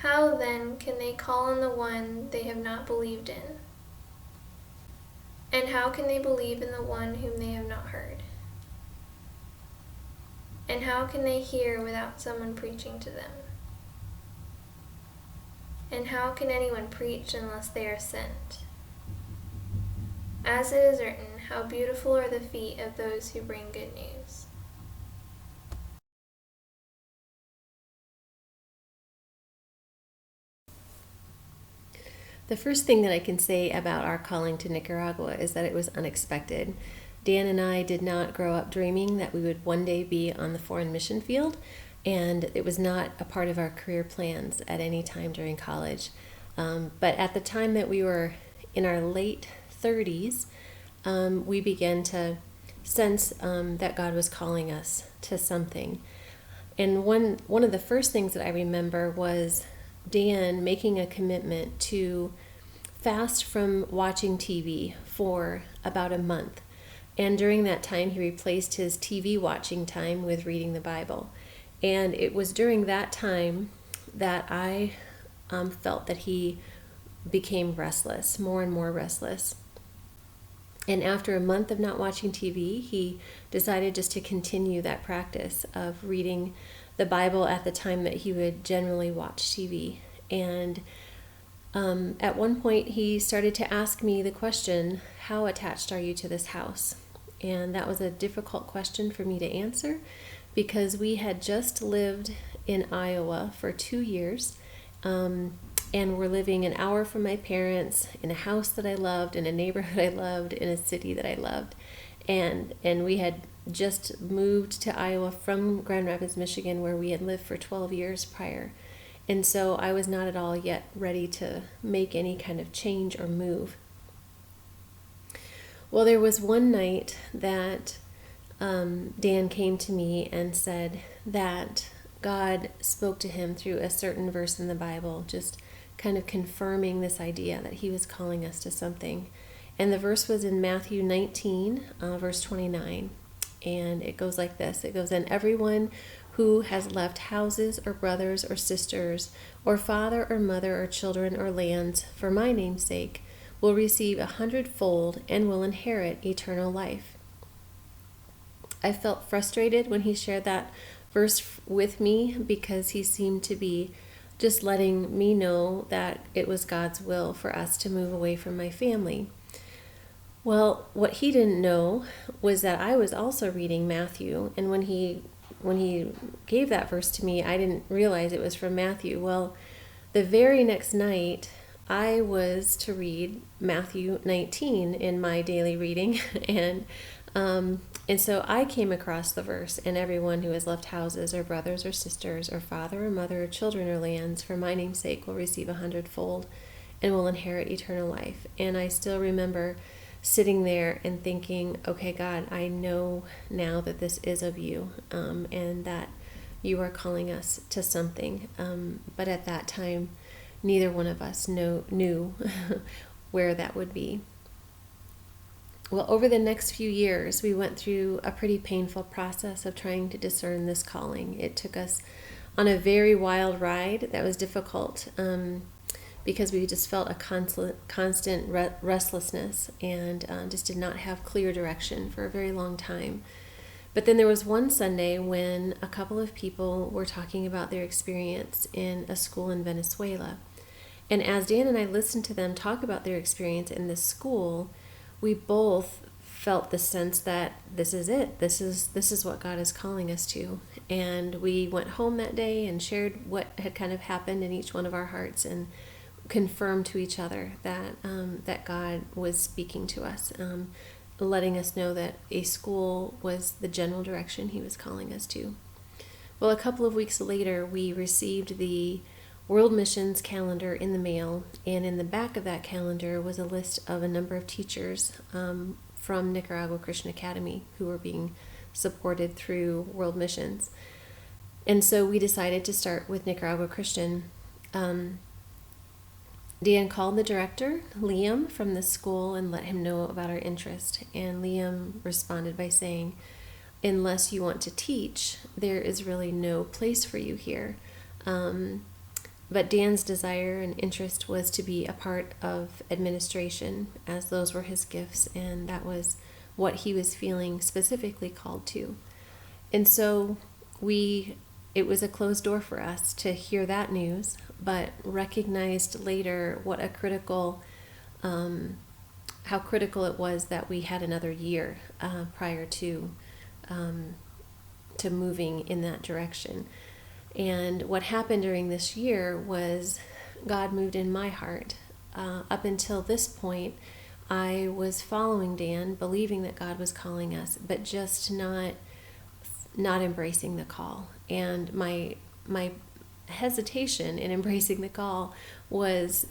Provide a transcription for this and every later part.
How then can they call on the one they have not believed in? And how can they believe in the one whom they have not heard? And how can they hear without someone preaching to them? And how can anyone preach unless they are sent? As it is written, how beautiful are the feet of those who bring good news. The first thing that I can say about our calling to Nicaragua is that it was unexpected. Dan and I did not grow up dreaming that we would one day be on the foreign mission field, and it was not a part of our career plans at any time during college. But at the time that we were in our late 30s, we began to sense that God was calling us to something. And one of the first things that I remember was Dan making a commitment to fast from watching TV for about a month. And during that time, he replaced his TV watching time with reading the Bible. And it was during that time that I felt that he became restless, more and more restless. And after a month of not watching TV, he decided just to continue that practice of reading the Bible at the time that he would generally watch TV. And at one point, he started to ask me the question, how attached are you to this house? And that was a difficult question for me to answer because we had just lived in Iowa for 2 years. And we're living an hour from my parents in a house that I loved, in a neighborhood I loved, in a city that I loved. And we had just moved to Iowa from Grand Rapids, Michigan, where we had lived for 12 years prior. And so I was not at all yet ready to make any kind of change or move. Well, there was one night that Dan came to me and said that God spoke to him through a certain verse in the Bible, just kind of confirming this idea that he was calling us to something. And the verse was in Matthew 19, verse 29. And it goes like this. It goes, and everyone who has left houses or brothers or sisters or father or mother or children or lands for my name's sake will receive 100-fold and will inherit eternal life. I felt frustrated when he shared that verse with me because he seemed to be just letting me know that it was God's will for us to move away from my family. Well, what he didn't know was that I was also reading Matthew, and when he gave that verse to me, I didn't realize it was from Matthew. Well, the very next night, I was to read Matthew 19 in my daily reading, and so I came across the verse, and everyone who has left houses or brothers or sisters or father or mother or children or lands for my name's sake will receive 100-fold and will inherit eternal life. And I still remember sitting there and thinking, okay, God, I know now that this is of you, and that you are calling us to something. But at that time, neither one of us knew where that would be. Well, over the next few years, we went through a pretty painful process of trying to discern this calling. It took us on a very wild ride that was difficult, because we just felt a constant restlessness and just did not have clear direction for a very long time. But then there was one Sunday when a couple of people were talking about their experience in a school in Venezuela. And as Dan and I listened to them talk about their experience in this school, we both felt the sense that this is it. This is what God is calling us to. And we went home that day and shared what had kind of happened in each one of our hearts and confirmed to each other that God was speaking to us, letting us know that a school was the general direction he was calling us to. Well, a couple of weeks later, we received the World Missions calendar in the mail, and in the back of that calendar was a list of a number of teachers from Nicaragua Christian Academy who were being supported through World Missions. And so we decided to start with Nicaragua Christian. Dan called the director, Liam, from the school and let him know about our interest. And Liam responded by saying, unless you want to teach, there is really no place for you here. But Dan's desire and interest was to be a part of administration, as those were his gifts, and that was what he was feeling specifically called to. And so it was a closed door for us to hear that news, but recognized later what a how critical it was that we had another year prior to moving in that direction. And what happened during this year was God moved in my heart. Up until this point, I was following Dan, believing that God was calling us, but just not embracing the call. And my hesitation in embracing the call was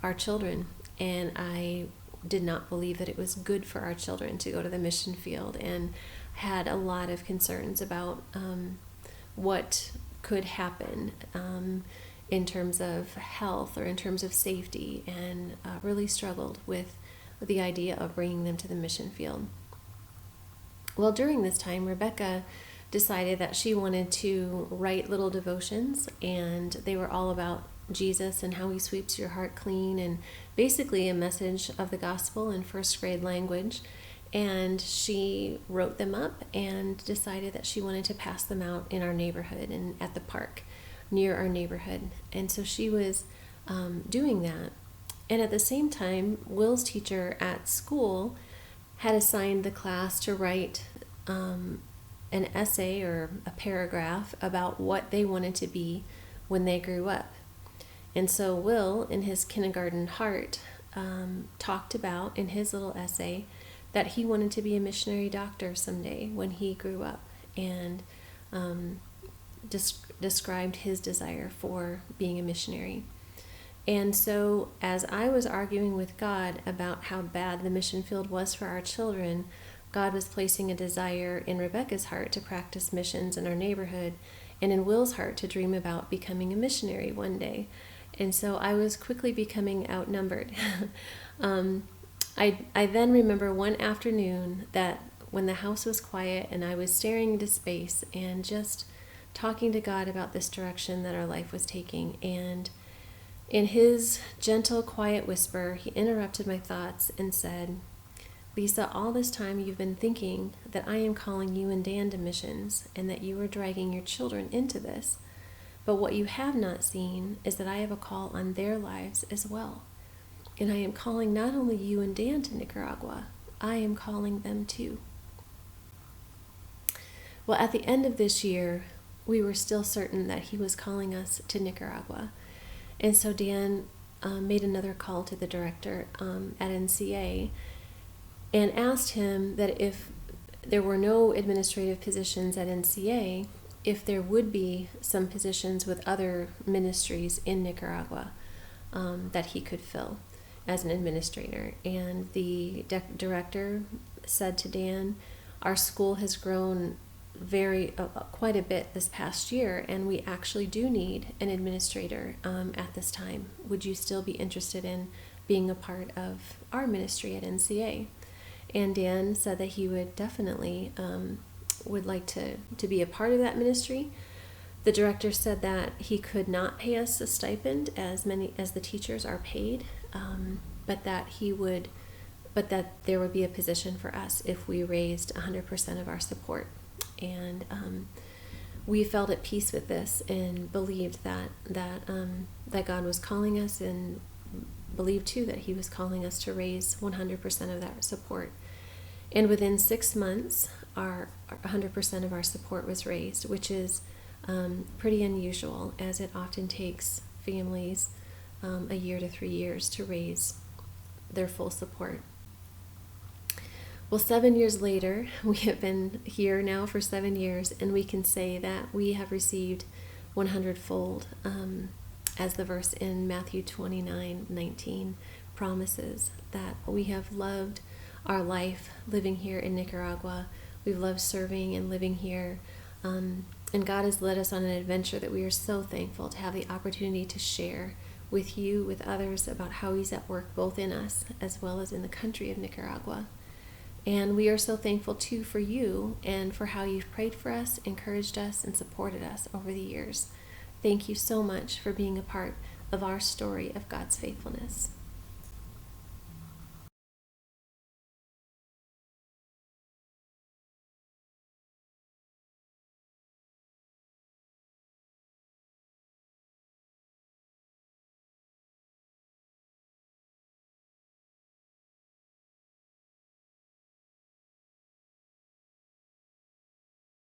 our children, and I did not believe that it was good for our children to go to the mission field, and had a lot of concerns about what could happen in terms of health or in terms of safety, and really struggled with the idea of bringing them to the mission field. Well, during this time, Rebecca decided that she wanted to write little devotions, and they were all about Jesus and how he sweeps your heart clean, and basically a message of the gospel in first grade language. And she wrote them up and decided that she wanted to pass them out in our neighborhood and at the park near our neighborhood. And so she was doing that. And at the same time, Will's teacher at school had assigned the class to write an essay or a paragraph about what they wanted to be when they grew up. And so Will, in his kindergarten heart, talked about in his little essay that he wanted to be a missionary doctor someday when he grew up, and described his desire for being a missionary. And so as I was arguing with God about how bad the mission field was for our children, God was placing a desire in Rebecca's heart to practice missions in our neighborhood, and in Will's heart to dream about becoming a missionary one day. And so I was quickly becoming outnumbered. I then remember one afternoon that when the house was quiet and I was staring into space and just talking to God about this direction that our life was taking, and in his gentle, quiet whisper, he interrupted my thoughts and said, "Lisa, all this time you've been thinking that I am calling you and Dan to missions and that you are dragging your children into this. But what you have not seen is that I have a call on their lives as well. And I am calling not only you and Dan to Nicaragua, I am calling them too." Well, at the end of this year, we were still certain that he was calling us to Nicaragua. And so Dan made another call to the director at NCA and asked him that if there were no administrative positions at NCA, if there would be some positions with other ministries in Nicaragua that he could fill as an administrator. And the director said to Dan, "Our school has grown quite a bit this past year, and we actually do need an administrator at this time. Would you still be interested in being a part of our ministry at NCA?" And Dan said that he would definitely would like to be a part of that ministry. The director said that he could not pay us a stipend as the teachers are paid, but that there would be a position for us if we raised 100% of our support. And we felt at peace with this and believed that God was calling us, and believed too that he was calling us to raise 100% of that support. And within 6 months, our 100% of our support was raised, which is pretty unusual, as it often takes families a year to 3 years to raise their full support. Well, 7 years later, we have been here now for 7 years, and we can say that we have received 100-fold, as the verse in Matthew 29:19 promises, that we have loved our life living here in Nicaragua. We've loved serving and living here, and God has led us on an adventure that we are so thankful to have the opportunity to share with you, with others, about how he's at work both in us as well as in the country of Nicaragua. And we are so thankful too for you and for how you've prayed for us, encouraged us, and supported us over the years. Thank you so much for being a part of our story of God's faithfulness.